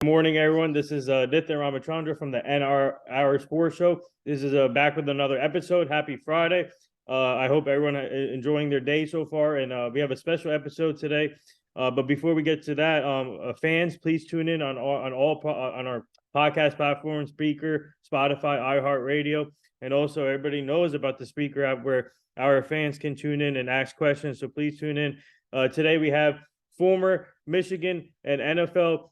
Good morning, everyone. This is Nithin Ramachandra from the NR Sports Show. This is back with another episode. Happy Friday. I hope everyone enjoying their day so far, and we have a special episode today. But before we get to that, fans, please tune in on on our podcast platforms: Speaker, Spotify, iHeartRadio, and also everybody knows about the Speaker app where our fans can tune in and ask questions. So please tune in. Today we have former Michigan and NFL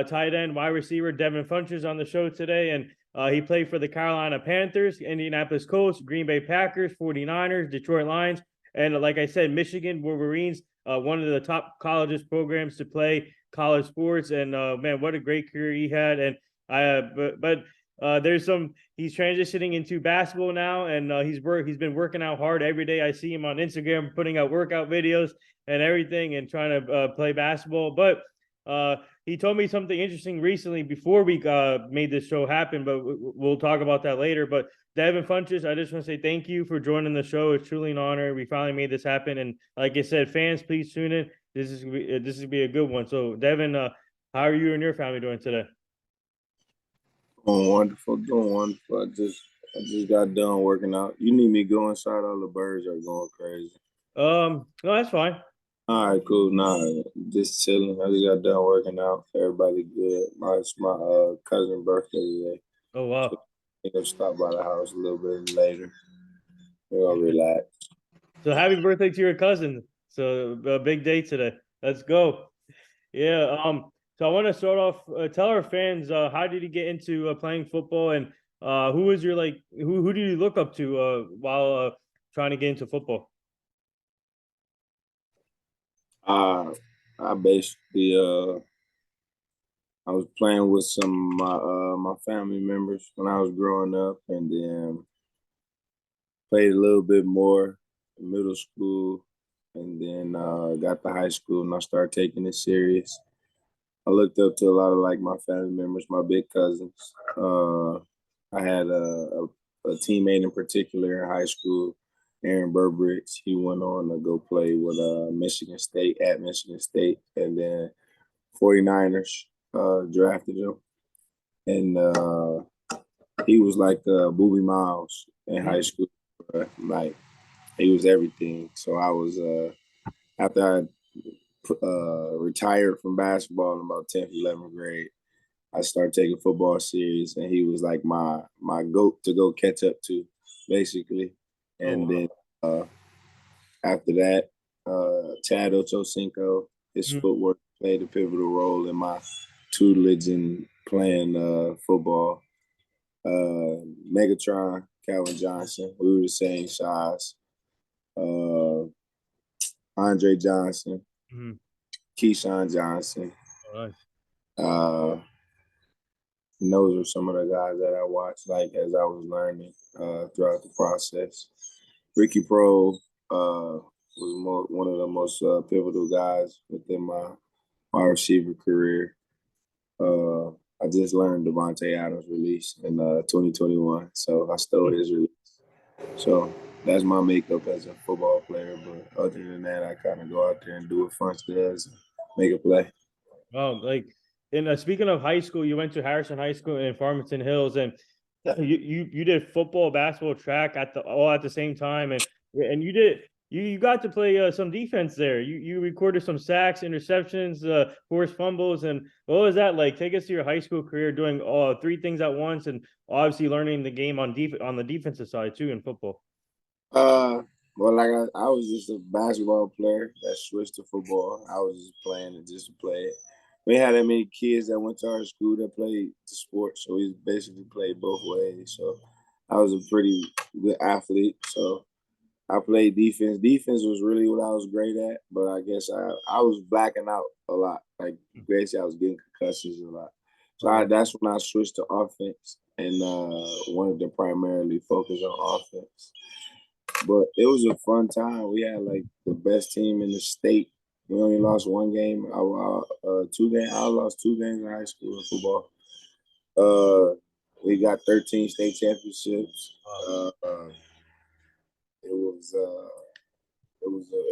tight end, wide receiver Devin Funchess on the show today. And he played for the Carolina Panthers, Indianapolis Colts, Green Bay Packers, 49ers, Detroit Lions. And like I said, Michigan Wolverines, one of the top colleges programs to play college sports. And man, what a great career he had. And there's some. He's transitioning into basketball now, and he's been working out hard every day. I see him on Instagram putting out workout videos and everything, and trying to play basketball. But he told me something interesting recently before we made this show happen, but we'll talk about that later. But Devin Funchess, I just want to say thank you for joining the show. It's truly an honor. We finally made this happen, and like I said, fans, please tune in. This is gonna be a good one. So, Devin, how are you and your family doing today? Doing wonderful, doing wonderful. I just got done working out. You need me to go inside? All the birds are going crazy. No, that's fine. All right, cool. Nah, just chilling. I just got done working out. Everybody good. It's my cousin' birthday today. Oh So wow. I think I'll stop by the house a little bit later. We're gonna relax. So happy birthday to your cousin. So a big day today. Let's go. Yeah. So I want to start off. Tell our fans how did you get into playing football, and who was your who did you look up to while trying to get into football? Uh, I basically I was playing with some of my family members when I was growing up, and then played a little bit more in middle school, and then got to high school, and I started taking it serious. I looked up to a lot of like my family members, my big cousins. I had a teammate in particular in high school, Aaron Burbridge. He went on to go play with Michigan State at Michigan State, and then 49ers drafted him. And he was like Booby Miles in high Mm. school. Like he was everything. So I was after I retired from basketball in about 10th, 11th grade. I started taking football serious, and he was like my goat to go catch up to, basically. Oh And wow. then after that, Chad Ochocinco, his Mm. footwork played a pivotal role in my tutelage in playing football. Megatron, Calvin Johnson, we were the same size. Uh, Andre Johnson, Mm. Keyshawn Johnson. Nice. Uh, and those are some of the guys that I watched, like as I was learning throughout the process. Ricky Pro was one of the most pivotal guys within my receiver career. Uh, I just learned Devontae Adams' release in 2021, so I stole his release. So that's my makeup as a football player. But other than that, I kind of go out there and do what Funch does, make a play. Oh, and speaking of high school, you went to Harrison High School in Farmington Hills, and you did football, basketball, track at the all at the same time, and you got to play some defense there. You recorded some sacks, interceptions, forced fumbles, and what was that like? Take us to your high school career doing all three things at once, and obviously learning the game on the defensive side too in football. Uh, well, like I was just a basketball player that switched to football. I was just playing it just to play it. We had that many kids that went to our school that played the sport, so we basically played both ways. So I was a pretty good athlete. So I played defense. Defense was really what I was great at, but I guess I was blacking out a lot. Like basically, I was getting concussions a lot. So Oh, that's when I switched to offense and wanted to primarily focus on offense. But it was a fun time. We had like the best team in the state. We only lost one game. Two games. I lost two games in high school in football. We got 13 state championships. wow. It was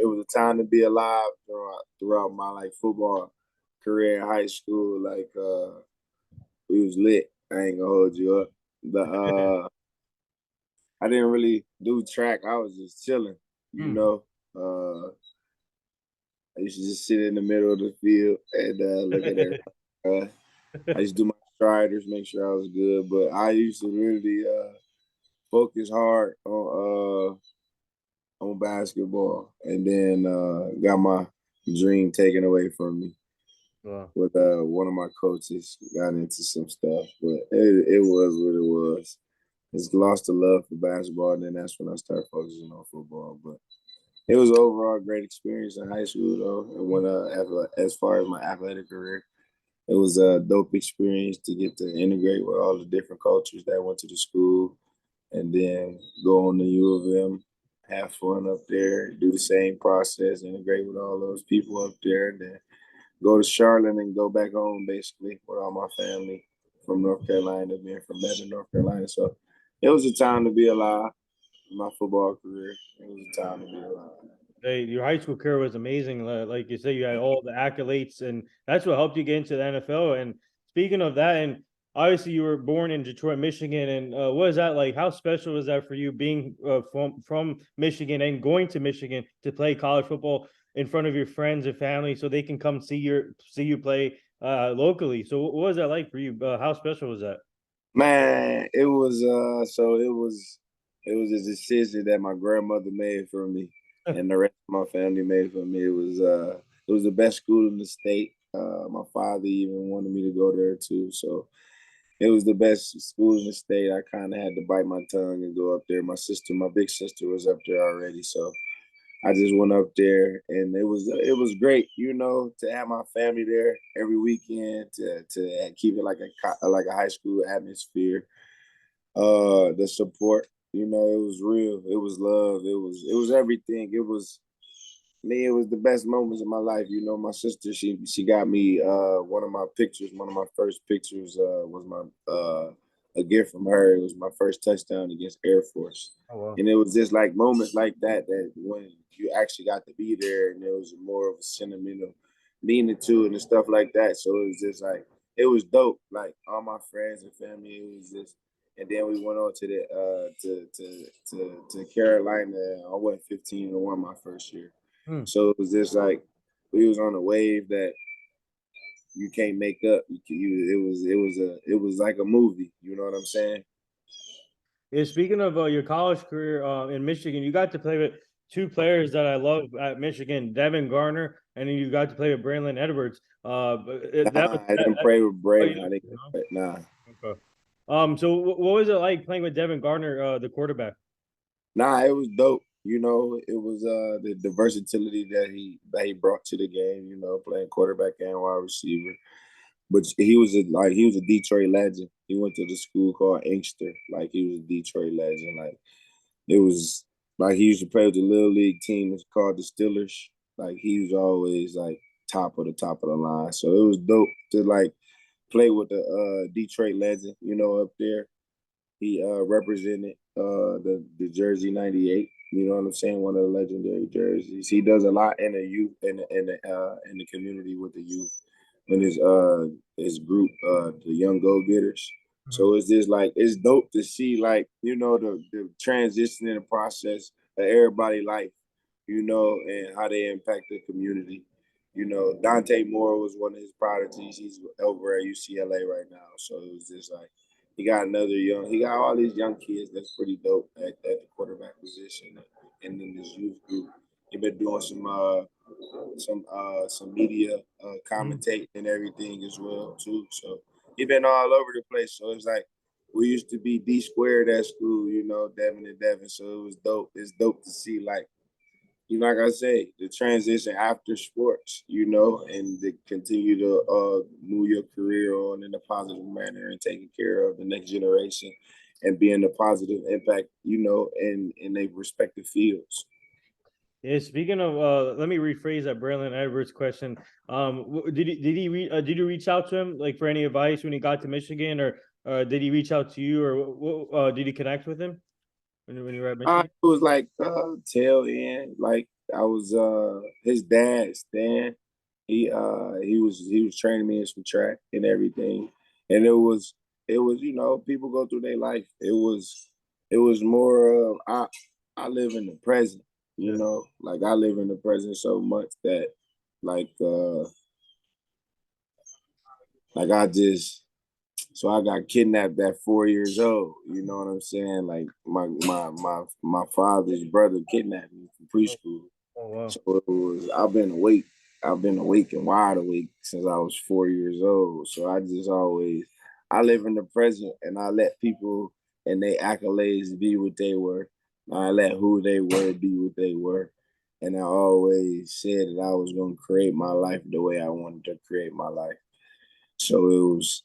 it was a time to be alive throughout my like football career in high school. Like was lit. I ain't gonna hold you up. I didn't really do track. I was just chilling, you Hmm. know. I used to just sit in the middle of the field and look at everybody. I used to do my striders, make sure I was good. But I used to really focus hard on basketball, and then got my dream taken away from me Wow. with one of my coaches. Got into some stuff, but it was what it was. Just lost the love for basketball, and then that's when I started focusing on football. But it was overall a great experience in high school, though. And when as far as my athletic career, it was a dope experience to get to integrate with all the different cultures that went to the school, and then go on the U of M, have fun up there, do the same process, integrate with all those people up there, and then go to Charlotte and go back home basically with all my family from North Carolina, being from Devin, North Carolina. So it was a time to be alive in my football career. It was a time to be alive. Hey, your high school career was amazing. Like you say, you had all the accolades, and that's what helped you get into the NFL. And speaking of that, and obviously you were born in Detroit, Michigan. And what is that like? How special is that for you being from Michigan and going to Michigan to play college football in front of your friends and family, so they can come see you play locally? So what was that like for you? How special was that? Man, it was it was a decision that my grandmother made for me and the rest of my family made for me. It was the best school in the state. My father even wanted me to go there too. So it was the best school in the state. I kind of had to bite my tongue and go up there. My big sister was up there already, so I just went up there, and it was great, to have my family there every weekend to keep it like a high school atmosphere. The support, it was real. It was love. It was everything. It was the best moments of my life. My sister, she got me one of my pictures. One of my first pictures was my a gift from her. It was my first touchdown against Air Force, Oh wow. and it was just like moments like that when you actually got to be there, and there was more of a sentimental meaning to it and stuff like that. So it was just like it was dope. Like all my friends and family, it was just. And then we went on to the to Carolina. I went 15-1 my first year. Hmm. So it was just like we was on a wave that you can't make up. It was like a movie. You know what I'm saying? Yeah, speaking of your college career in Michigan, you got to play with two players that I love at Michigan, Devin Garner, and then you got to play with Braylon Edwards. That was Nah, I didn't play with oh, you Braylon. I didn't. know? Nah, Okay. So what was it like playing with Devin Garner, the quarterback? nah. It was dope. It was the versatility that he brought to the game. Playing quarterback and wide receiver. But he was a Detroit legend. He went to the school called Inkster. Like he was a Detroit legend. Like it was like he used to play with the little league team. It's called the Steelers. Like he was always like top of the line. So it was dope to like play with the Detroit legend. Up there. He represented the jersey 98. You know what I'm saying? One of the legendary jerseys. He does a lot in the youth in the community with the youth in his group, the Young Go Getters. Mhm. So it's just like it's dope to see like the transition in the process of everybody life, and how they impact the community. Dante Moore was one of his prodigies. He's over at UCLA right now. So it was just like he got all these young kids that's pretty dope at the quarterback position and in this youth group. He been doing some media Mhm. commentating and everything as well too. So he been all over the place. So it's like we used to be D squared at school, Devin and Devin. So it was dope. It's dope to see like like I say, the transition after sports, and to continue to move your career on in a positive manner and taking care of the next generation and being a positive impact, in their respective fields. Yeah, speaking of, let me rephrase that Braylon Edwards question. Did you reach out to him like for any advice when he got to Michigan, or did he reach out to you, or did you connect with him when you were at Michigan? It was like tail end, like I was his dad, Stan. He was training me in some track and everything. And it was people go through their life. It was more of I live in the present, Yeah. like I live in the present so much that like like I just so I got kidnapped at 4 years old. You know what I'm saying? Like my father's brother kidnapped me from Oh, preschool. oh, wow. So it was I've been awake. I've been awake and wide awake since I was 4 years old. So I just always I live in the present and I let people and their accolades be what they were. I let who they were be what they were. And I always said that I was gonna create my life the way I wanted to create my life. So it was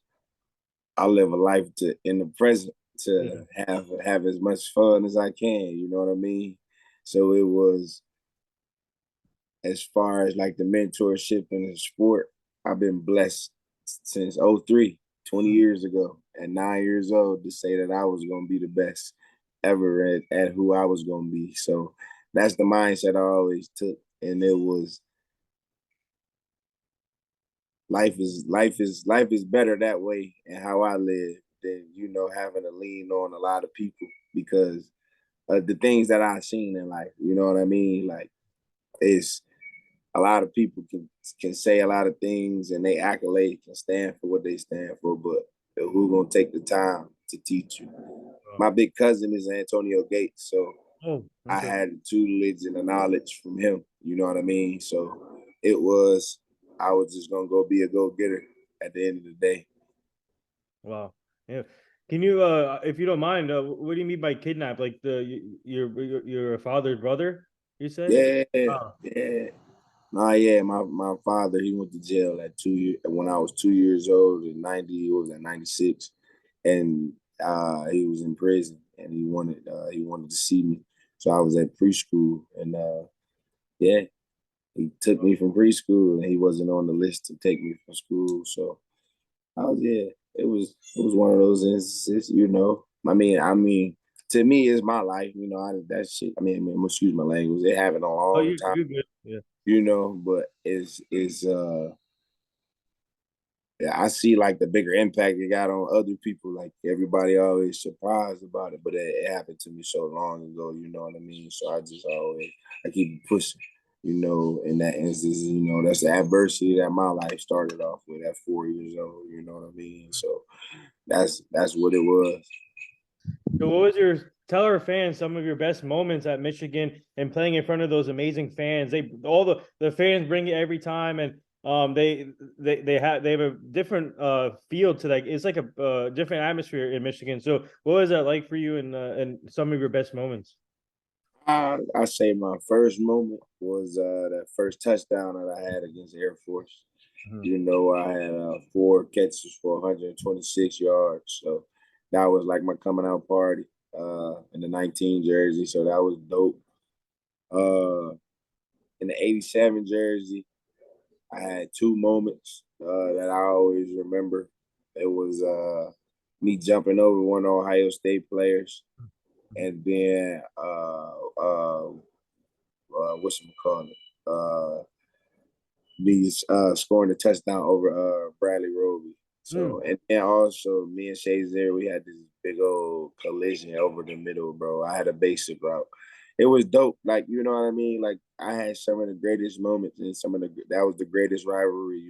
I live a life to in the present Yeah. to have as much fun as I can. You know what I mean? So it was as far as like the mentorship in the sport. I've been blessed since '03, 20 Mm. years ago, at 9 years old, to say that I was gonna be the best ever at who I was gonna be. So that's the mindset I always took, and it was life is better that way and how I live than having to lean on a lot of people because of the things that I've seen in life. You know what I mean? Like it's a lot of people can say a lot of things and they accolade can stand for what they stand for, but who gonna take the time to teach you? Oh, My big cousin is Antonio Gates, so oh, I okay. had the tutelage and the knowledge from him. You know what I mean? So it was I was just gonna go be a go getter at the end of the day. Wow. Yeah. Can you, if you don't mind, what do you mean by kidnap? Like your father's brother, you said? Yeah, Oh, yeah. Nah, yeah. My father he went to jail at 2 years when I was 2 years old in '90. What was that 96? And he was in prison and he wanted to see me. So I was at preschool and yeah, he took me from preschool and he wasn't on the list to take me from school. So I was yeah, it was one of those instances. I mean, to me, it's my life. That shit. Excuse my language. It happened a oh, long time. you're good. Yeah. But is yeah, I see like the bigger impact it got on other people. Like everybody always surprised about it, but it happened to me so long ago. You know what I mean? So I just always I keep pushing. In that instance, that's the adversity that my life started off with at 4 years old. You know what I mean? So that's what it was. So what was your tell our fans some of your best moments at Michigan and playing in front of those amazing fans? They all the fans bring it every time and they have a different feel to that. It's like a different atmosphere in Michigan. So what was that like for you and some of your best moments? I say my first moment was that first touchdown that I had against Air Force. Mhm. I had 4 catches for 126 yards. So that was like my coming out party in the 19 jersey. So that was dope. In the 87 jersey, I had two moments that I always remember. It was me jumping over one of Ohio State players and then what's it called? Me scoring a touchdown over Bradley Roby. Mm. So and also me and Shazier, we had this big old collision over the middle, bro. I had a basic route. It was dope. Like, you know what I mean? Like I had some of the greatest moments and that was the greatest rivalry.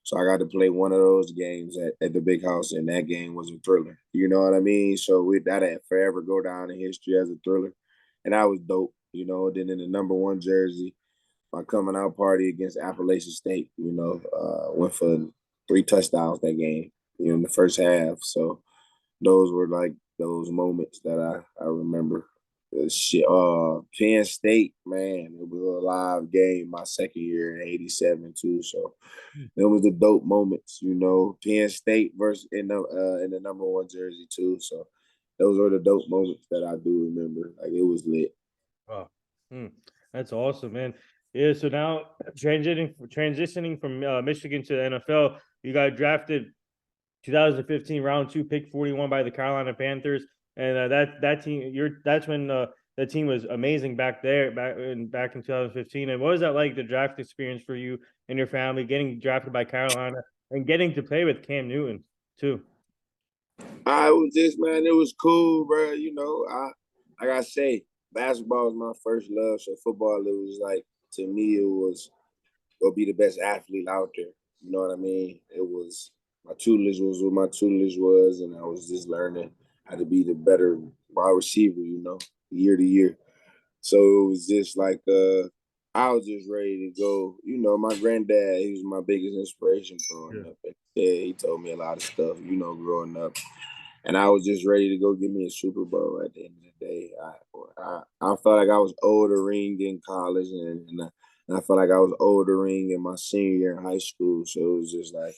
So I got to play one of those games at the big house, and that game was a thriller. You know what I mean? So that had forever go down in history as a thriller. And that was dope. Then in the number one jersey, my coming out party against Appalachian State, went for 3 touchdowns that game, in the first half. So those were like those moments that I remember. Shit, Penn State, man, it was a live game my second year in '87 too. So it was the dope moments. Penn State versus in the number one jersey too. So those were the dope moments that I do remember. Like it was lit. Oh, that's awesome, man. Yeah. So now transitioning from Michigan to the NFL, you got drafted 2015 round two, pick 41 by the Carolina Panthers, and that team, that's when the team was amazing back there, back in 2015. And what was that like, the draft experience for you and your family, getting drafted by Carolina and getting to play with Cam Newton? too? I was just, man, it was cool, bro. You know, like I say, basketball was my first love. So football, it was like, to me, it was go be the best athlete out there. You know what I mean? It was my tutelage was what my tutelage was, and I was just learning how to be the better wide receiver. You know, year to year. So it was just like I was just ready to go. You know, my granddad, he was my biggest inspiration growing Yeah. up. And yeah, he told me a lot of stuff, you know, growing up. And I was just ready to go get me a Super Bowl at the end of the day. I felt like I was owed a ring in college, and I felt like I was owed a ring in my senior year in high school. So it was just like,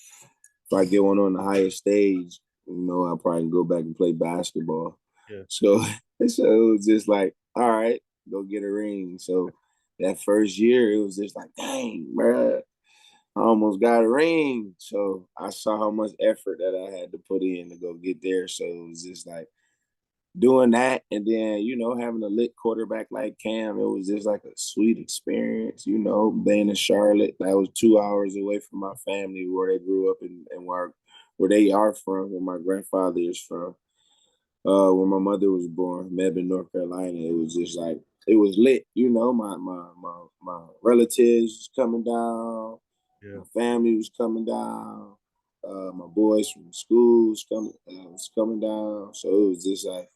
if I get one on the highest stage, you know, I'll probably go back and play basketball. Yeah. So, so it was just like, all right, go get a ring. So that first year, it was just like, dang, bro, I almost got a ring. So I saw how much effort that I had to put in to go get there. So it was just like doing that. And then, you know, having a lit quarterback like Cam, it was just like a sweet experience, you know, being in Charlotte. That was 2 hours away from my family where they grew up and where they are from, where my grandfather is from. When my mother was born, Mebane, North Carolina, it was just like it was lit. You know, my relatives was coming down, Yeah. my family was coming down, my boys from school was coming down. So it was just like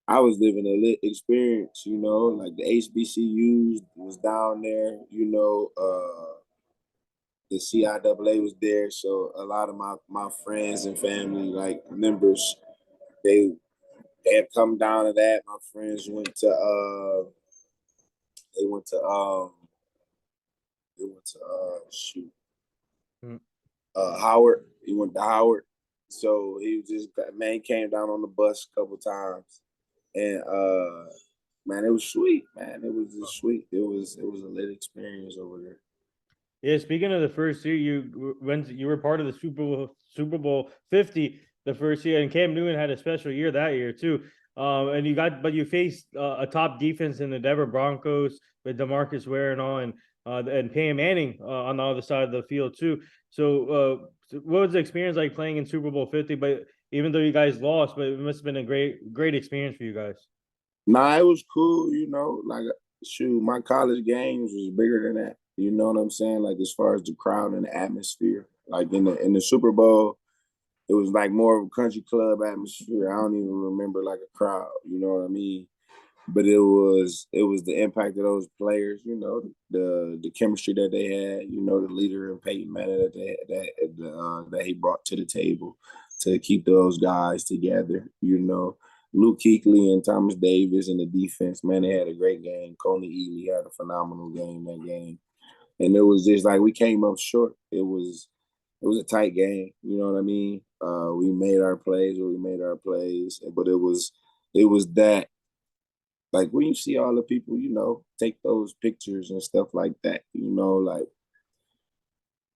I was living a lit experience. You know, like the HBCUs was down there. You know, the CIAA was there. So a lot of my friends and family, like members, they they had come down to that. My friends went to they went to shoot Mm. Howard. He went to Howard. So he was just man, he came down on the bus a couple times. And man, it was sweet, man. It was just sweet. It was a lit experience over there. Yeah, speaking of the first year, you were part of the Super Bowl 50 the first year, and Cam Newton had a special year that year too. And you faced a top defense in the Denver Broncos with DeMarcus Ware and all, and Peyton Manning on the other side of the field too. So what was the experience like playing in Super Bowl 50? But even though you guys lost, but it must have been a great experience for you guys. Nah, it was cool, you know, like shoot, my college games was bigger than that. You know what I'm saying? Like as far as the crowd and the atmosphere. Like in the Super Bowl, it was like more of a country club atmosphere. I don't even remember like a crowd, you know what I mean? But it was the impact of those players, you know, the chemistry that they had, you know, the leader in Peyton Manning that he brought to the table to keep those guys together, you know. Luke Kuechly and Thomas Davis in the defense, man, they had a great game. Coney Ely had a phenomenal game that game. And it was just like we came up short. It was a tight game, you know what I mean? We made our plays where we made our plays, but it was that like when you see all the people, you know, take those pictures and stuff like that, you know, like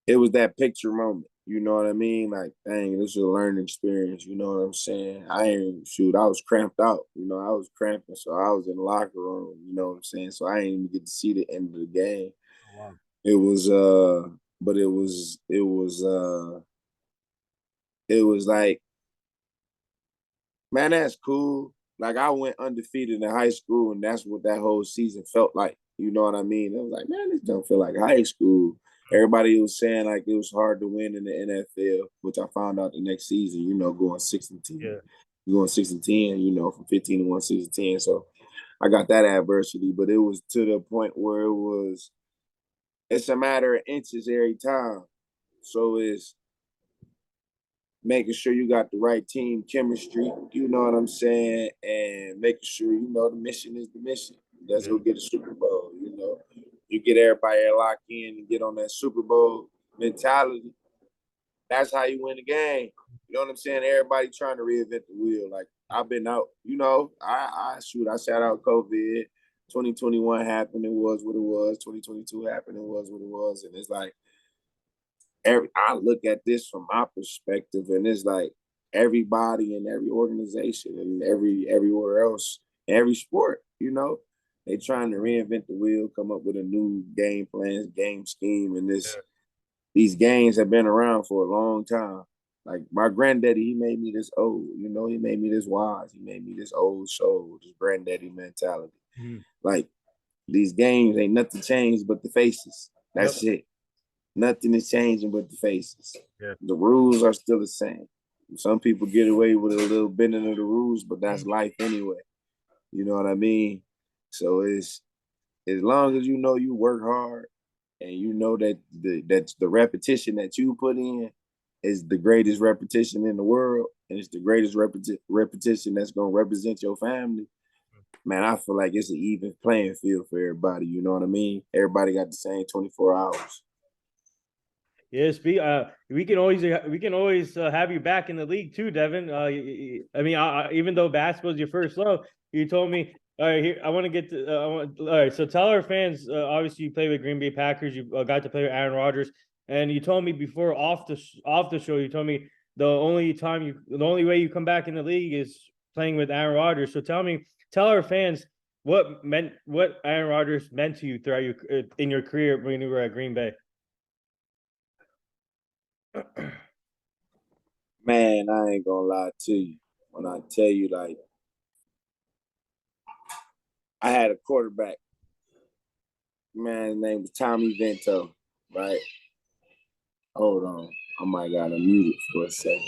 it was that picture moment. You know what I mean? Like, dang, this is a learning experience. You know what I'm saying? I ain't shoot. I was cramped out. You know, I was cramping, so I was in the locker room. You know what I'm saying? So I didn't even get to see the end of the game. Oh, wow. It was, but it was like, man, that's cool. Like I went undefeated in high school, and that's what that whole season felt like. You know what I mean? It was like, man, this don't feel like high school. Everybody was saying like it was hard to win in the NFL, which I found out the next season. You know, going 6-10, Yeah. going 6-10. You know, from 15 to 1, 6-10. So I got that adversity, but it was to the point where it's a matter of inches every time. So it's making sure you got the right team chemistry, you know what I'm saying, and making sure you know the mission is the mission. Let's go Yeah. get a Super Bowl, you know. You get everybody locked in and get on that Super Bowl mentality. That's how you win the game. You know what I'm saying? Everybody trying to reinvent the wheel. Like I've been out, you know, I sat out COVID. 2021 happened, it was what it was. 2022 happened, it was what it was. And it's like I look at this from my perspective, and it's like everybody in every organization and everywhere else, every sport, you know, they trying to reinvent the wheel, come up with a new game plan, game scheme, and these games have been around for a long time. Like my granddaddy, he made me this old, you know, he made me this wise, he made me this old soul, this granddaddy mentality. Mhm. Like these games ain't nothing changed but the faces. Yep. That's it. Nothing is changing but the faces. Yeah. The rules are still the same. Some people get away with a little bending of the rules, but that's life anyway. You know what I mean? So it's as long as you know you work hard and you know that the repetition that you put in is the greatest repetition in the world, and it's the greatest repetition that's gonna represent your family. Man, I feel like it's an even playing field for everybody. You know what I mean? Everybody got the same 24 hours. Yes, we can always have you back in the league too, Devin. I mean, even though basketball is your first love, you told me. All right, here I want to get to. All right, so tell our fans. Obviously, you play with Green Bay Packers. You got to play with Aaron Rodgers, and you told me before off the show. You told me the only way you come back in the league is playing with Aaron Rodgers. So tell our fans what Aaron Rodgers meant to you throughout your in your career when you were at Green Bay. Man, I ain't gonna lie to you. When I tell you, like, I had a quarterback, man, his name was Tommy Vento, right? Hold on. I might got to mute it for a second.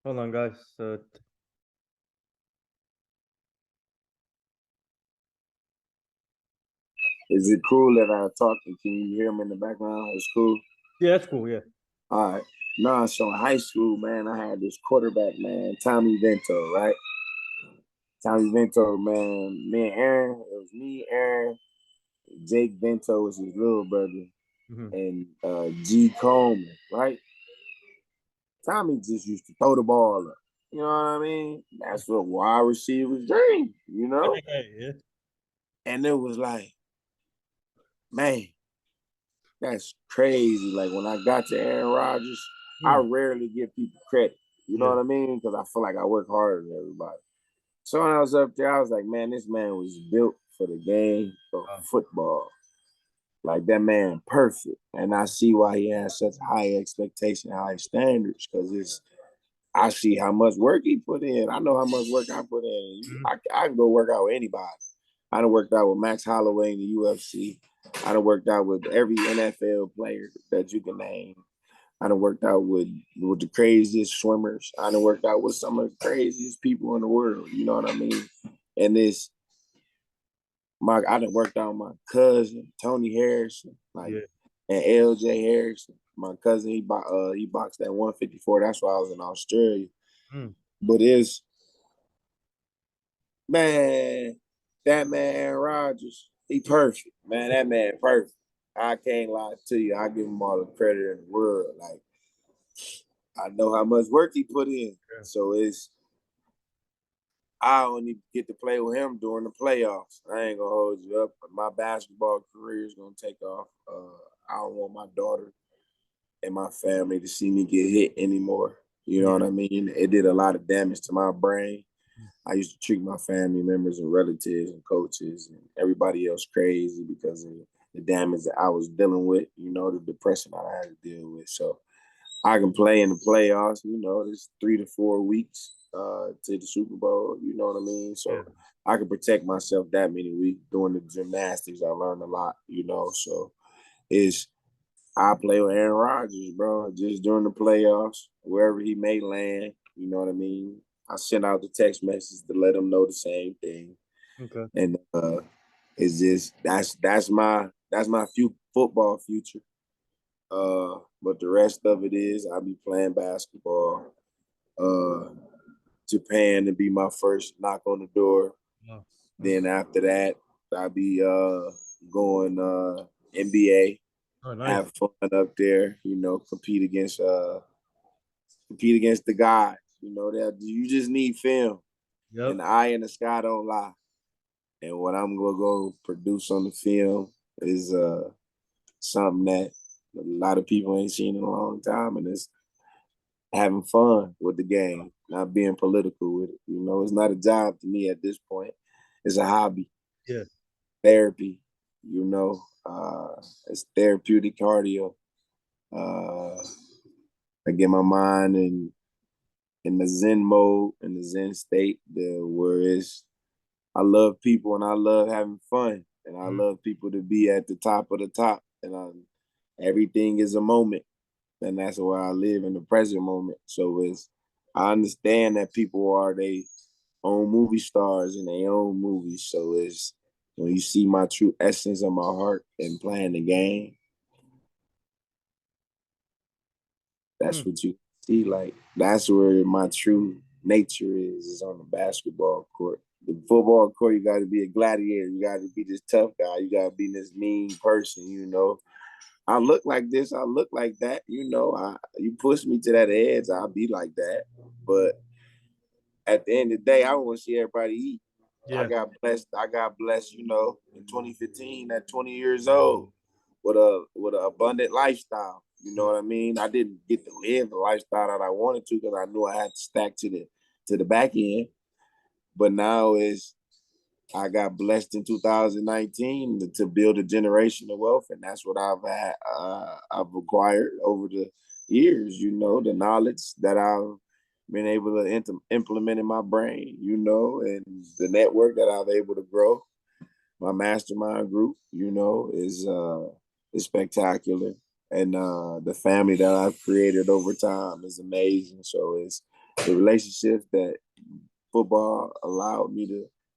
Hold on, guys. Is it cool that I'm talking? Can you hear me in the background? It's cool. Yeah, that's cool. Yeah. All right. No, so in high school, man, I had this quarterback, man, Tommy Vento, right? Tommy Vento, man, me and Aaron, it was me, Aaron, Jake Vento was his little brother, Hmm. and G. Coleman, right? Tommy just used to throw the ball up. You know what I mean? That's what wide receivers dream, you know? Yeah. And it was like, man, that's crazy. Like when I got to Aaron Rodgers, I Hmm. rarely give people credit. You know Yeah. what I mean? Because I feel like I work harder than everybody. So when I was up there, I was like, man, this man was built for the game of football. Like that man, perfect. And I see why he has such high expectation, high standards, because it's I see how much work he put in. I know how much work I put in. Mhm. I can go work out with anybody. I done worked out with Max Holloway in the UFC. I done worked out with every NFL player that you can name. I done worked out with the craziest swimmers. I done worked out with some of the craziest people in the world. You know what I mean? And I done worked out with my cousin Tony Harrison, like, Yeah. and LJ Harrison. My cousin, he boxed at 154. That's why I was in Australia. Mm. But it's man, that man Aaron Rodgers, he perfect. Man, that man perfect. I can't lie to you. I give him all the credit in the world. Like I know how much work he put in. Yeah. So I only get to play with him during the playoffs. I ain't gonna hold you up. My basketball career is gonna take off. I don't want my daughter and my family to see me get hit anymore. You know Yeah. what I mean? It did a lot of damage to my brain. I used to treat my family members and relatives and coaches and everybody else crazy because of the damage that I was dealing with, you know, the depression I had to deal with. So I can play in the playoffs, you know, there's 3 to 4 weeks to the Super Bowl, you know what I mean? Yeah. So I can protect myself that many weeks doing the gymnastics. I learned a lot, you know. So it's I play with Aaron Rodgers, bro, just during the playoffs, wherever he may land. You know what I mean? I send out the text message to let him know the same thing, Okay. and it's just that's my football future. But the rest of it is I'll be playing basketball. Uh, Japan to be my first knock on the door. Oh, Then after that, I'll be going NBA, oh, nice. have fun up there, you know, compete against the guys. You know that you just need film, and Yep. the eye in the sky don't lie. And what I'm gonna go produce on the film is something that a lot of people ain't seen in a long time, and it's having fun with the game. not being political with it. You know, it's not a job to me at this point. It's a hobby, Yeah. therapy. You know, it's therapeutic cardio. Uh, I get my mind in the Zen mode, in the Zen state, where it's I love people and I love having fun, and I Mhm. love people to be at the top of the top, and everything is a moment, and that's where I live in the present moment. So I understand that people are they own movie stars in their own movies. So it's when you see my true essence of my heart and playing the game, that's Hmm. what you see. Like that's where my true nature is on the basketball court. The football court, you got to be a gladiator. You got to be this tough guy. You got to be this mean person. You know, I look like this. I look like that. You know, you push me to that edge, I'll be like that. But at the end of the day, I want to see everybody eat. I Yeah. got blessed. I got blessed. You know, in 2015, at 20 years old, with an abundant lifestyle. You know what I mean? I didn't get to live the lifestyle that I wanted to because I knew I had to stack to the back end. But now is I got blessed in 2019 to build a generation of wealth, and that's what I've acquired over the years. You know, the knowledge that I've been able to implement in my brain. You know, and the network that I've able to grow. My mastermind group, you know, is spectacular, and the family that I've created over time is amazing. So it's the relationships that football allowed me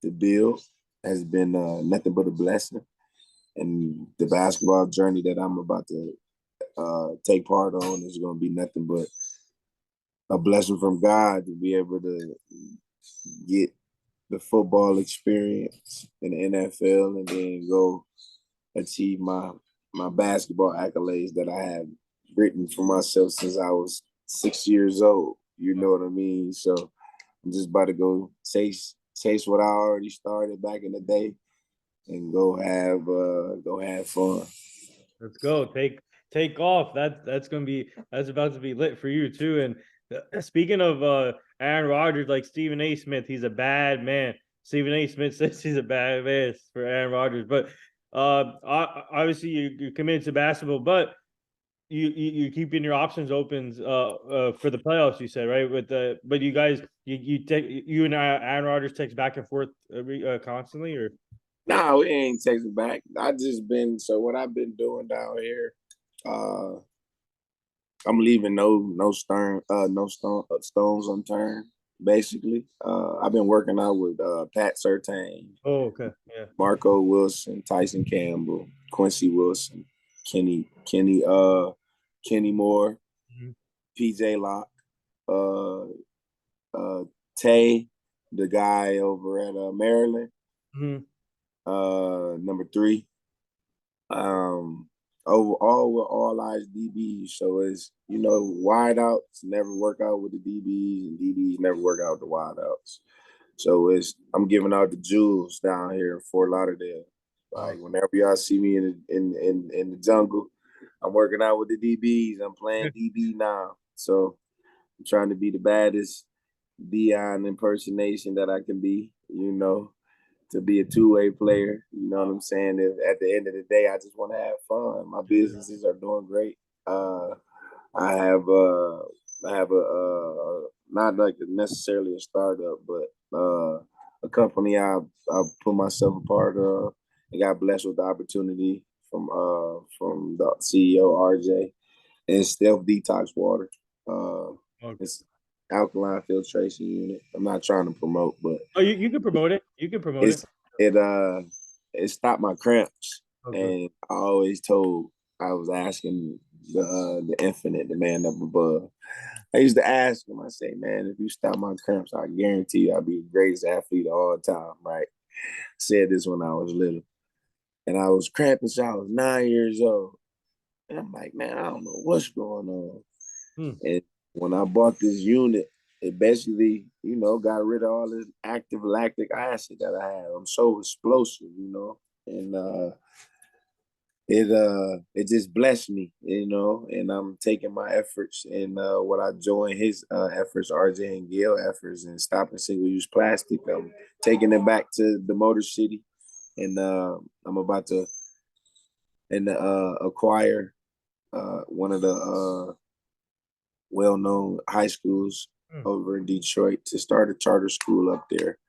to build has been nothing but a blessing. And the basketball journey that I'm about to take part on is going to be nothing but a blessing from God to be able to get the football experience in the NFL and then go achieve my basketball accolades that I have written for myself since I was 6 years old. You know what I mean? So I'm just about to go chase what I already started back in the day and go have fun. Let's go. Take off. That's about to be lit for you too. And speaking of Aaron Rodgers, like Stephen A. Smith, he's a bad man. Stephen A. Smith says he's a bad man for Aaron Rodgers. But obviously you're committed to basketball, but you're keeping your options open for the playoffs. You said right with the but you guys you and Aaron Rodgers text back and forth constantly or No, we ain't taking back. I just been so what I've been doing down here. Uh, I'm leaving no stones unturned. Basically, I've been working out with Pat Surtain, oh okay yeah. Marco Wilson, Tyson Campbell, Quincy Wilson, Kenny Moore, Mhm. PJ Locke, uh, uh, Tay, the guy over at Maryland, Mhm. number three. Um, Overall with all eyes DBs. So it's wide outs never work out with the DBs, and DBs never work out with the wide outs. So I'm giving out the jewels down here in Fort Lauderdale. Oh, Like whenever y'all see me in the jungle, I'm working out with the DBs. I'm playing DB now. So I'm trying to be the baddest Dion impersonation that I can be, to be a two-way player. You know what I'm saying? If at the end of the day, I just want to have fun. My businesses are doing great. Uh, I have not like necessarily a startup, but a company I put myself a part of. I got blessed with the opportunity from the CEO RJ and Stealth Detox Water. okay. It's alkaline filtration unit. I'm not trying to promote, but Oh, you can promote it. You can promote it. it's it it stopped my cramps, Okay. and I always told I was asking the infinite, the man up above. I used to ask him. I say, man, if you stop my cramps, I guarantee you I'll be the greatest athlete of all time. Right? I said this when I was little, and I was cramping since I was 9 years old, and I'm like, man, I don't know what's going on. Hmm. And when I bought this unit, it basically, got rid of all this active lactic acid that I have. I'm so explosive, and it just blessed me, and I'm taking my efforts and what I join his efforts, RJ and Gail efforts, and stopping single use plastic. I'm taking it back to the Motor City, and I'm about to acquire one of the well-known high schools over in Detroit to start a charter school up there.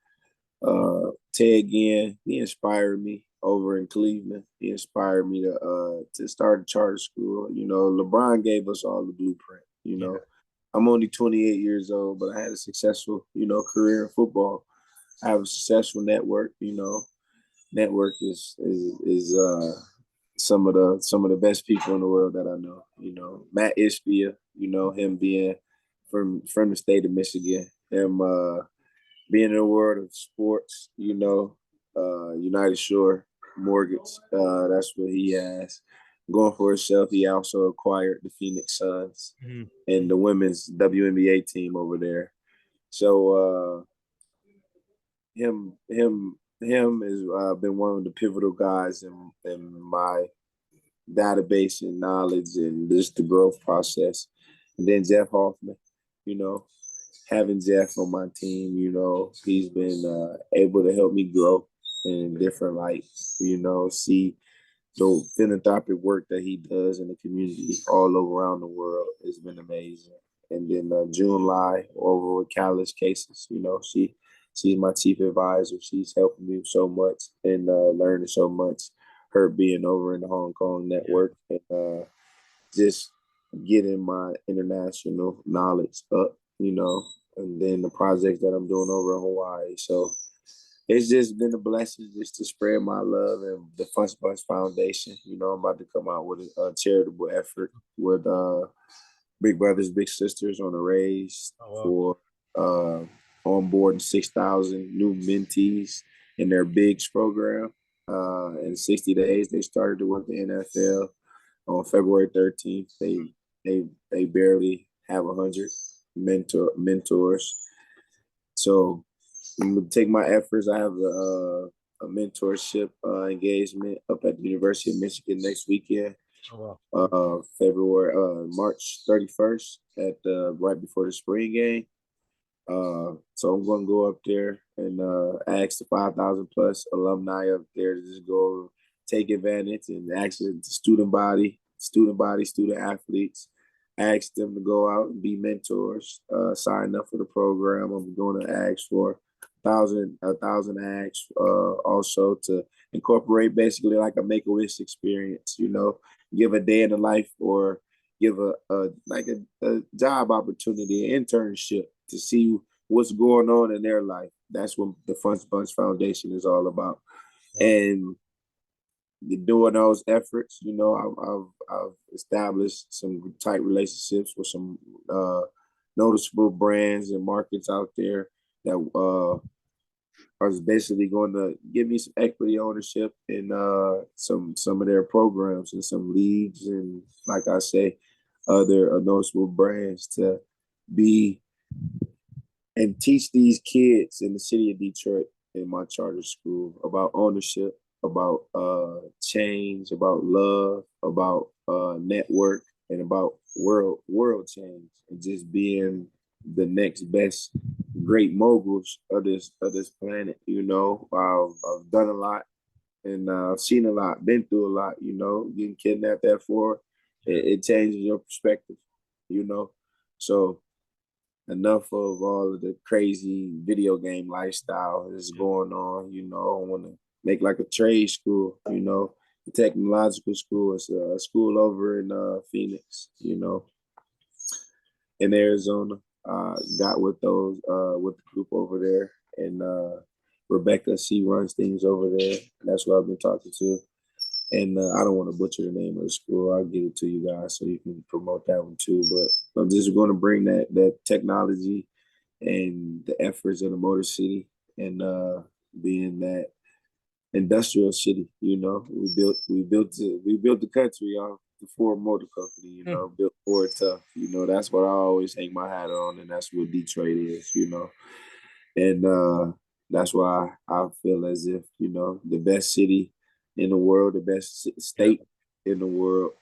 Ted Ginn, he inspired me over in Cleveland. He inspired me to start a charter school. LeBron gave us all the blueprint. I'm only 28 years old, but I had a successful, career in football. I have a successful network. Network is some of the best people in the world that I know. Matt Ishbia, him being from the state of Michigan, him being in the world of sports, United Shore Mortgage, that's what he has. Going for himself, he also acquired the Phoenix Suns and the women's WNBA team over there. So him has been one of the pivotal guys in my database and knowledge and just the growth process. And then Jeff Hoffman, you know, having Jeff on my team, he's been able to help me grow in different lights, see the philanthropic work that he does in the community all over around the world has been amazing. And then June Lai over with Callis Cases, she's my chief advisor. She's helping me so much and learning so much. Her being over in the Hong Kong network and just getting my international knowledge up, and then the projects that I'm doing over in Hawaii. So it's just been a blessing just to spread my love and the Funchess Foundation. I'm about to come out with a charitable effort with Big Brothers Big Sisters on a raise for onboarding 6,000 new mentees in their Bigs program. In 60 days, they started with the NFL. On February 13th, they barely have 100 mentors. So I'm gonna take my efforts. I have a mentorship engagement up at the University of Michigan next weekend. March 31st at right before the spring game. So I'm going to go up there and ask the 5,000 plus alumni up there to just go take advantage and actually the student student athletes, ask them to go out and be mentors, sign up for the program. I'm going to ask for a thousand acts also to incorporate basically like a Make-A-Wish experience, give a day in the life or give a job opportunity, an internship to see what's going on in their life. That's what the Funchess Foundation is all about. And doing those efforts, I've established some tight relationships with some noticeable brands and markets out there that are basically going to give me some equity ownership in some of their programs and some leagues and, like I say, other noticeable brands to be and teach these kids in the city of Detroit in my charter school about ownership, about change, about love, about network, and about world change, and just being the next best great moguls of this planet. I've done a lot and I've seen a lot, been through a lot. Getting kidnapped at 4, it changes your perspective. So enough of all of the crazy video game lifestyle that's going on. I want to make like a trade school, the technological school. It's a school over in Phoenix, in Arizona. Got with with the group over there. And Rebecca, she runs things over there. That's what I've been talking to. And I don't want to butcher the name of the school. I'll give it to you guys so you can promote that one too. But I'm just going to bring that technology and the efforts of the Motor City and being that industrial city. We built the country off the Ford Motor Company. Built Ford tough. That's what I always hang my hat on, and that's what Detroit is. And that's why I feel as if the best city in the world, the best state in the world,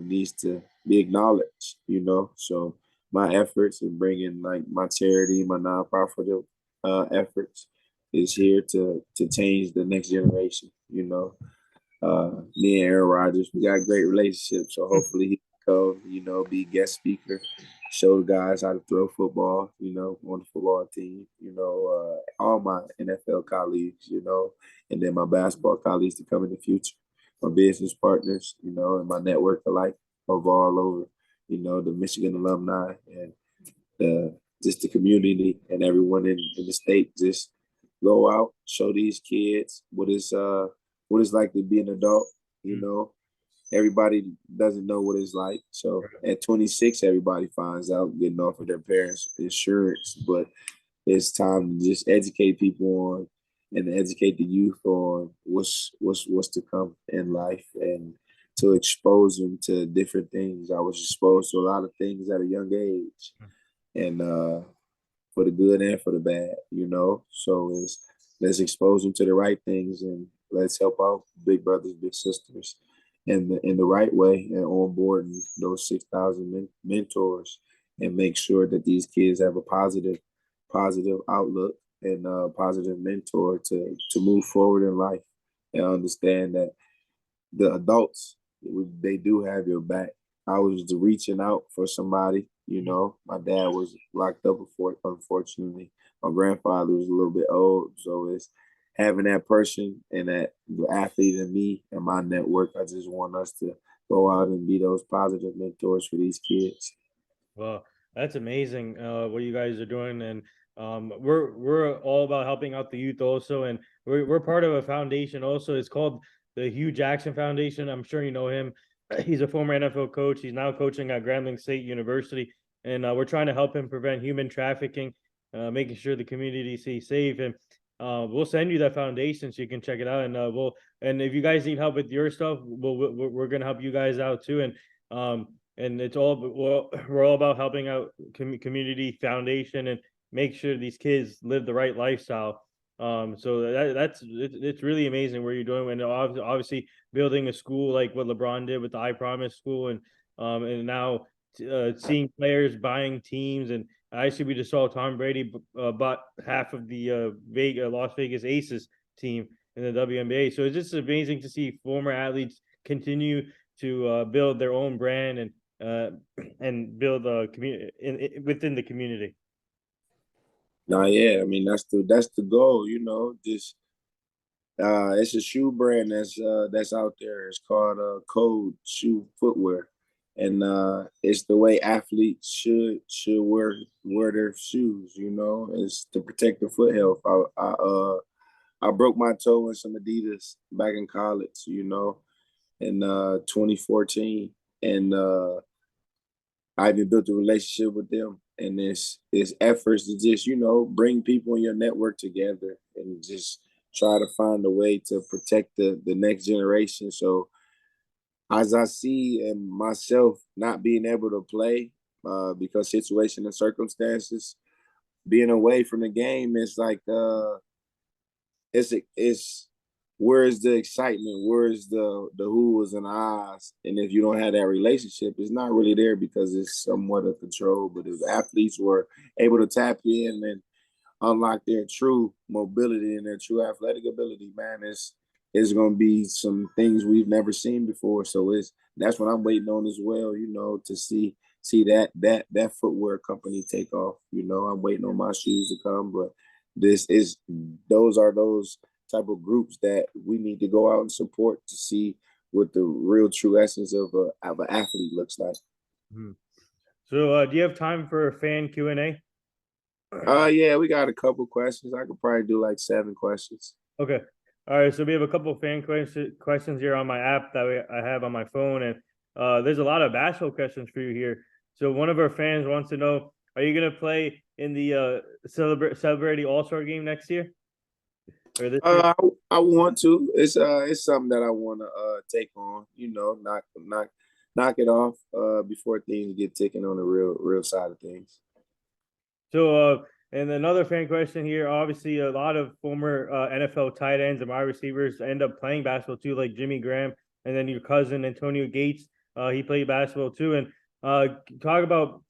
needs to be acknowledged, So my efforts in bringing like my charity, my nonprofit efforts is here to change the next generation, Me and Aaron Rodgers, we got a great relationship. So hopefully he can come, be guest speaker, show the guys how to throw football, on the football team, all my NFL colleagues, and then my basketball colleagues to come in the future, my business partners, and my network alike of all over, the Michigan alumni and the just the community and everyone in the state just go out, show these kids what it's like to be an adult, you know. Everybody doesn't know what it's like. So at 26, everybody finds out getting off of their parents' insurance. But it's time to just educate people on and educate the youth on what's to come in life and to expose them to different things. I was exposed to a lot of things at a young age. And for the good and for the bad, So let's expose them to the right things and let's help out big brothers, big sisters in the right way and on board those 6,000 mentors and make sure that these kids have a positive outlook and a positive mentor to move forward in life and understand that the adults they do have your back. I was reaching out for somebody. My dad was locked up before, unfortunately. My grandfather was a little bit old, so it's having that person and that the athlete in me and my network. I just want us to go out and be those positive mentors for these kids. Well, that's amazing what you guys are doing, and we're all about helping out the youth also, and we're part of a foundation also. It's called the Hugh Jackson Foundation. I'm sure you know him. He's a former NFL coach. He's now coaching at Grambling State University, and we're trying to help him prevent human trafficking, making sure the community stays safe. And we'll send you that foundation so you can check it out. And and if you guys need help with your stuff, we're gonna help you guys out too. And it's all well, we're all about helping out community foundation and make sure these kids live the right lifestyle. So it's really amazing what you're doing, and obviously building a school like what LeBron did with the I Promise school, and now seeing players buying teams, and we just saw Tom Brady bought half of the Las Vegas Aces team in the WNBA. So it's just amazing to see former athletes continue to build their own brand and build a community within the community. Nah, yeah, I mean that's the goal, Just it's a shoe brand that's out there. It's called Code Shoe Footwear, and it's the way athletes should wear their shoes. It's to protect the foot health. I broke my toe in some Adidas back in college. In 2014, and I even built a relationship with them. And it's efforts to just bring people in your network together and just try to find a way to protect the next generation. So as I see and myself not being able to play because situation and circumstances, being away from the game is like it's where's the excitement? Where's the who's and ahs? And if you don't have that relationship, it's not really there because it's somewhat of control. But if athletes were able to tap in and unlock their true mobility and their true athletic ability, man, it's gonna be some things we've never seen before. So that's what I'm waiting on as well, to see that footwear company take off. I'm waiting on my shoes to come, but this is those type of groups that we need to go out and support to see what the real true essence of an athlete looks like. Mhm. So, do you have time for a fan Q&A? Yeah, we got a couple questions. I could probably do like 7 questions. Okay. All right. So we have a couple of fan questions here on my app that I have on my phone, and there's a lot of basketball questions for you here. So one of our fans wants to know: are you going to play in the celebrity All Star game next year or this year? I want to. It's something that I want to take on. Knock it off before things get taken on the real side of things. So, and another fan question here. Obviously, a lot of former NFL tight ends and wide receivers end up playing basketball too, like Jimmy Graham and then your cousin Antonio Gates. He played basketball too. And talk about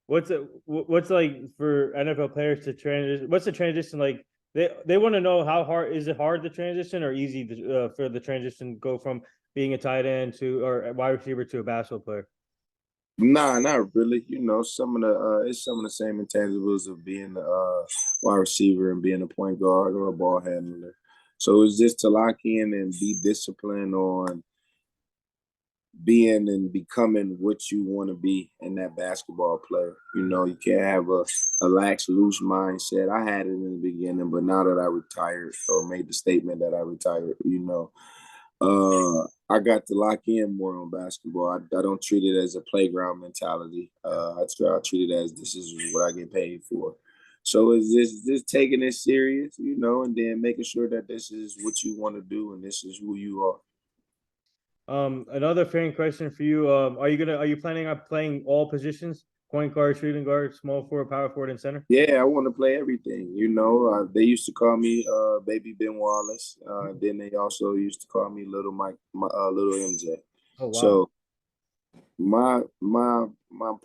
what's like for NFL players to transition. What's the transition like? They want to know how hard is it hard to transition or easy for the transition go from being a tight end to or a wide receiver to a basketball player. Nah, not really. You know, some of the it's some of the same intangibles of being a wide receiver and being a point guard or a ball handler. So it's just to lock in and be disciplined on being and becoming what you want to be in that basketball player. You know, you can't have a lax, loose mindset. I had it in the beginning, but now that I retired or made the statement that I retired, you know, I got to lock in more on basketball. I don't treat it as a playground mentality. I treat it as this is what I get paid for. So it's just taking it serious, you know, and then making sure that this is what you want to do and this is who you are. Another fan question for you. Are you planning on playing all positions? Point guard, shooting guard, small forward, power forward, and center? Yeah, I want to play everything. You know, they used to call me Baby Ben Wallace. Then they also used to call me Little Mike, Little MJ. Oh wow. So my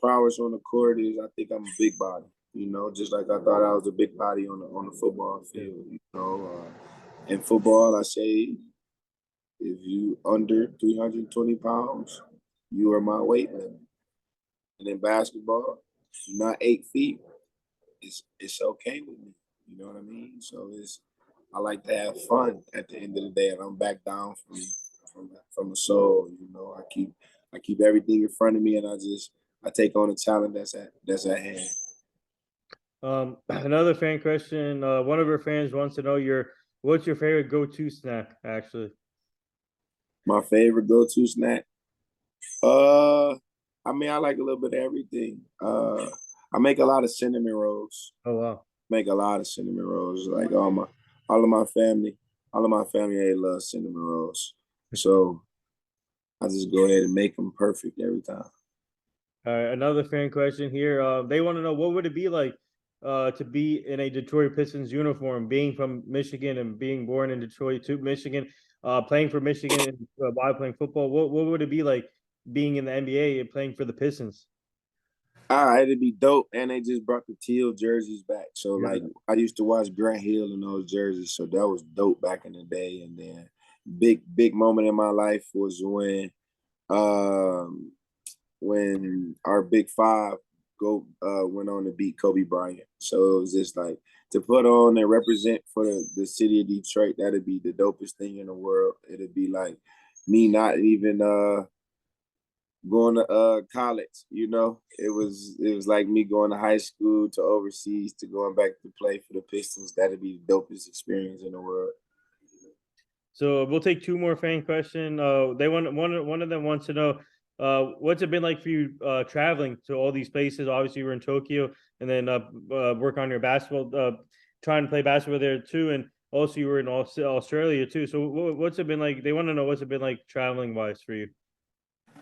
prowess on the court is I think I'm a big body. You know, just like I thought I was a big body on the football field. You know, in football, I say if you under 320 pounds, you are my weight limit. And in basketball, you're not 8 feet. It's okay with me. You know what I mean? So it's I like to have fun at the end of the day, and I'm back down from the soul. You know, I keep everything in front of me, and I take on the challenge that's at hand. Another fan question. One of our fans wants to know what's your favorite go-to snack, actually? My favorite go-to snack. Uh, I mean, I like a little bit of everything. I make a lot of cinnamon rolls. Oh wow. Make a lot of cinnamon rolls. Like all of my family, they love cinnamon rolls. So I just go ahead and make them perfect every time. Another fan question here. They want to know what would it be like to be in a Detroit Pistons uniform, being from Michigan and being born in Detroit to Michigan, playing for Michigan while playing football. What would it be like being in the NBA and playing for the Pistons? It'd be dope. And they just brought the teal jerseys back. So like Yeah. I used to watch Grant Hill in those jerseys. So that was dope back in the day. And then big moment in my life was um when our big five go went on to beat Kobe Bryant. So it was just like to put on and represent for the city of Detroit, that'd be the dopest thing in the world. It'd be like me not even going to college, you know. It was like me going to high school to overseas to going back to play for the Pistons. That'd be the dopest experience in the world. So we'll take two more fan question. They want one of them wants to know what's it been like for you traveling to all these places? Obviously, you were in Tokyo, and then work on your basketball, trying to play basketball there too, and also you were in Australia too. So what's it been like? They want to know what's it been like traveling wise for you.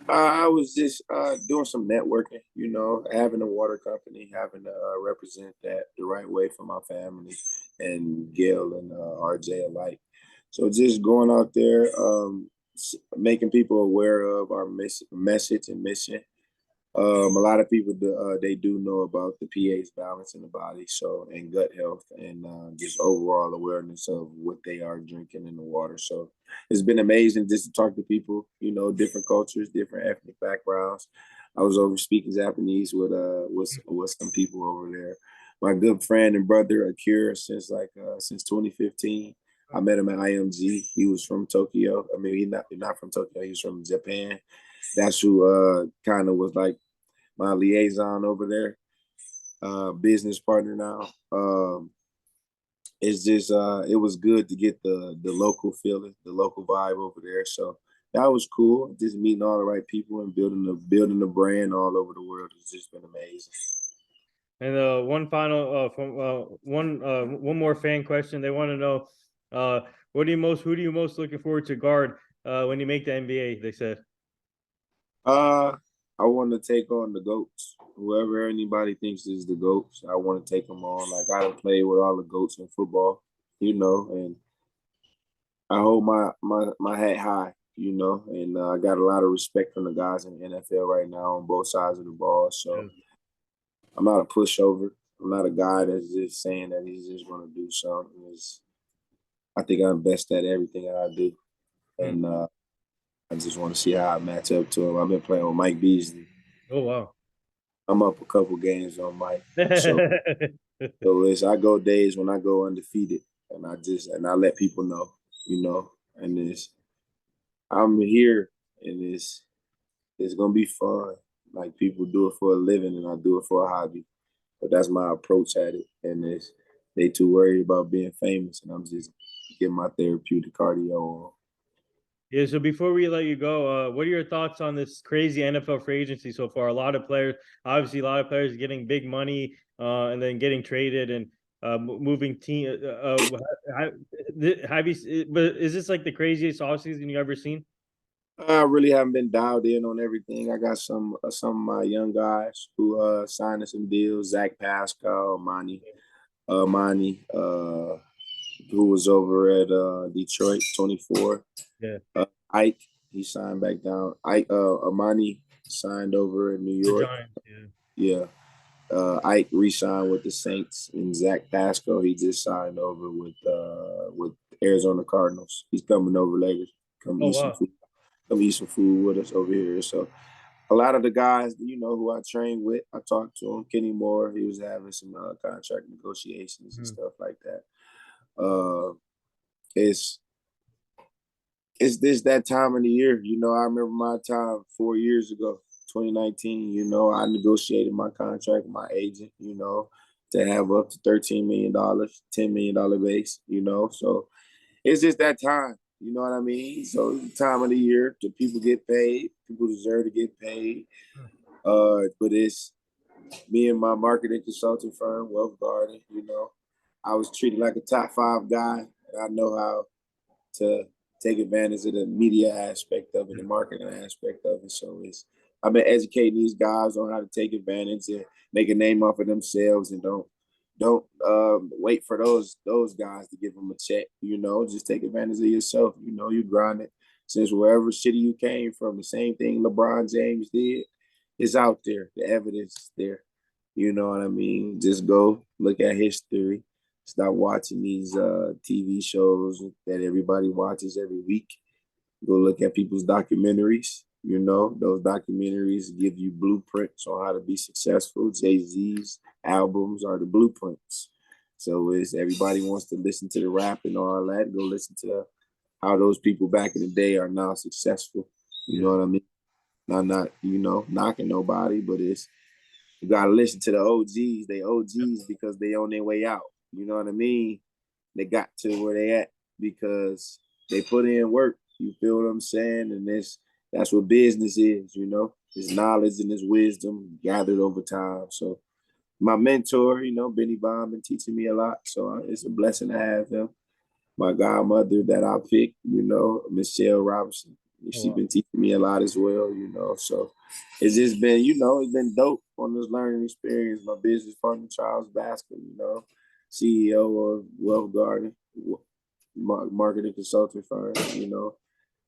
I was just doing some networking, you know, having a water company, having to represent that the right way for my family and Gail and RJ alike. So just going out there, making people aware of our message and mission. A lot of people they do know about the pH balance in the body, so and gut health and just overall awareness of what they are drinking in the water. So it's been amazing just to talk to people, you know, different cultures, different ethnic backgrounds. I was over speaking Japanese with some people over there. My good friend and brother Akira since 2015. I met him at IMG. He was from Tokyo. I mean, he's not from Tokyo. He's from Japan. That's who kind of was like my liaison over there, business partner now. It's just it was good to get the local feeling, the local vibe over there. So that was cool. Just meeting all the right people and building the brand all over the world has just been amazing. And one final from one more fan question. They want to know who do you most looking forward to guard when you make the NBA? They said. Uh, I want to take on the goats. Whoever anybody thinks is the goats, I want to take them on. Like I don't play with all the goats in football, you know, and I hold my hat high. and I got a lot of respect from the guys in the NFL right now on both sides of the ball. So Yeah. I'm not a pushover. I'm not a guy that's just saying that he's just going to do something. I think I'm best at everything that I do, Hmm. and I just want to see how I match up to him. I've been playing with Mike Beasley. Oh wow. I'm up a couple games on Mike, so I go days when I go undefeated, and I let people know, and I'm here, and it's gonna be fun. Like people do it for a living, and I do it for a hobby. But that's my approach at it, and they too worried about being famous, and I'm just getting my therapeutic cardio on. Yeah, so before we let you go, what are your thoughts on this crazy NFL free agency so far? A lot of players, obviously, a lot of players getting big money, and then getting traded and moving team. Have, have you? But is this like the craziest offseason you ever seen? I really haven't been dialed in on everything. I got some of my young guys who signed some deals. Zach Pascal, Mani, who was over at Detroit, 24. Yeah, Ike, he signed back down. Amani signed over in New the York. Giants. Yeah. Yeah. Ike re-signed with the Saints, and Zach Pascal, he just signed over with Arizona Cardinals. He's coming over later. Come Oh eat some wow. food. Come eat some food with us over here. So a lot of the guys, who I trained with, I talked to him. Kenny Moore, he was having some contract negotiations and Mhm. stuff like that. Uh, it's it's this that time of the year. I remember my time 4 years ago, 2019. I negotiated my contract with my agent. To have up to $13 million, $10 million base. So it's just that time. You know what I mean? So it's the time of the year that people get paid. People deserve to get paid. But it's me and my marketing consulting firm, Wealth Garden. I was treated like a top 5 guy, and I know how to take advantage of the media aspect of it, the marketing aspect of it. So I've been educating these guys on how to take advantage and make a name off of themselves, and don't wait for those guys to give them a check. Just take advantage of yourself. You grind it since wherever city you came from. The same thing LeBron James did is out there. The evidence is there. You know what I mean? Just go look at history. Stop watching these TV shows that everybody watches every week. Go look at people's documentaries. Those documentaries give you blueprints on how to be successful. Jay-Z's albums are the blueprints. So it's everybody wants to listen to the rap and all that. Go listen to how those people back in the day are now successful. You Yeah. know what I mean? I'm not, knocking nobody, but you gotta listen to the OGs. They OGs because they on their way out. You know what I mean? They got to where they at because they put in work. You feel what I'm saying? And that's what business is. It's knowledge and it's wisdom gathered over time. So my mentor, Benny Baum, been teaching me a lot. So it's a blessing to have him. My godmother that I picked, Michelle Robinson. Oh She's wow. been teaching me a lot as well. So it's just been, it's been dope on this learning experience. My business partner, Charles Baskin, CEO of Wealth Garden, marketing consulting firm.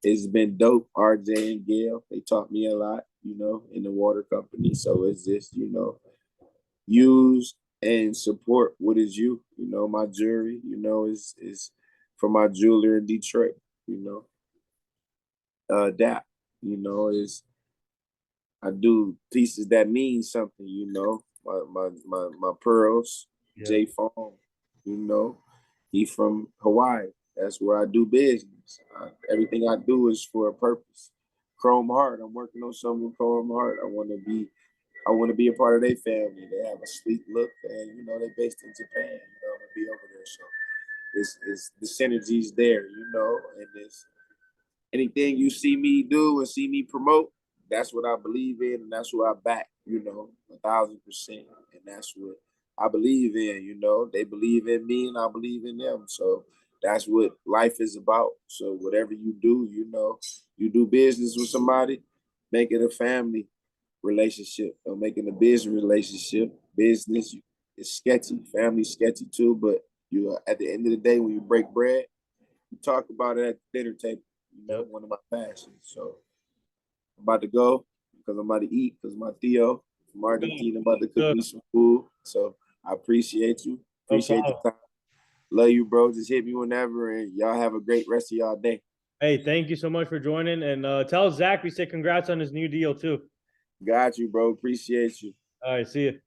It's been dope. RJ and Gail, they taught me a lot, in the water company. So it's just, use and support what is you. My jewelry, is from my jeweler in Detroit, that, is I do pieces that mean something, my pearls, Yeah. J Phone, you know, he from Hawaii. That's where I do business. Everything I do is for a purpose. Chrome Heart, I'm working on something with Chrome Heart. I want to be a part of their family. They have a sleek look, and they're based in Japan. I'm gonna be over there, so it's the synergies there, and it's anything you see me do and see me promote, that's what I believe in, and that's what I back. 1,000%, and that's what I believe in. They believe in me, and I believe in them. So that's what life is about. So whatever you do, you do business with somebody, make it a family relationship. Or making a business relationship, business is sketchy, family sketchy too. But at the end of the day, when you break bread, you talk about it at the dinner table. Yep. one of my passions. So I'm about to go because I'm about to eat because my Theo from Argentina about to cook Good. me some food. So I appreciate you. No Appreciate the problem. time. Love you, bro. Just hit me whenever, and y'all have a great rest of y'all day. Hey, thank you so much for joining, and tell Zach we say congrats on his new deal too. Got you, bro. Appreciate you. All right, see you.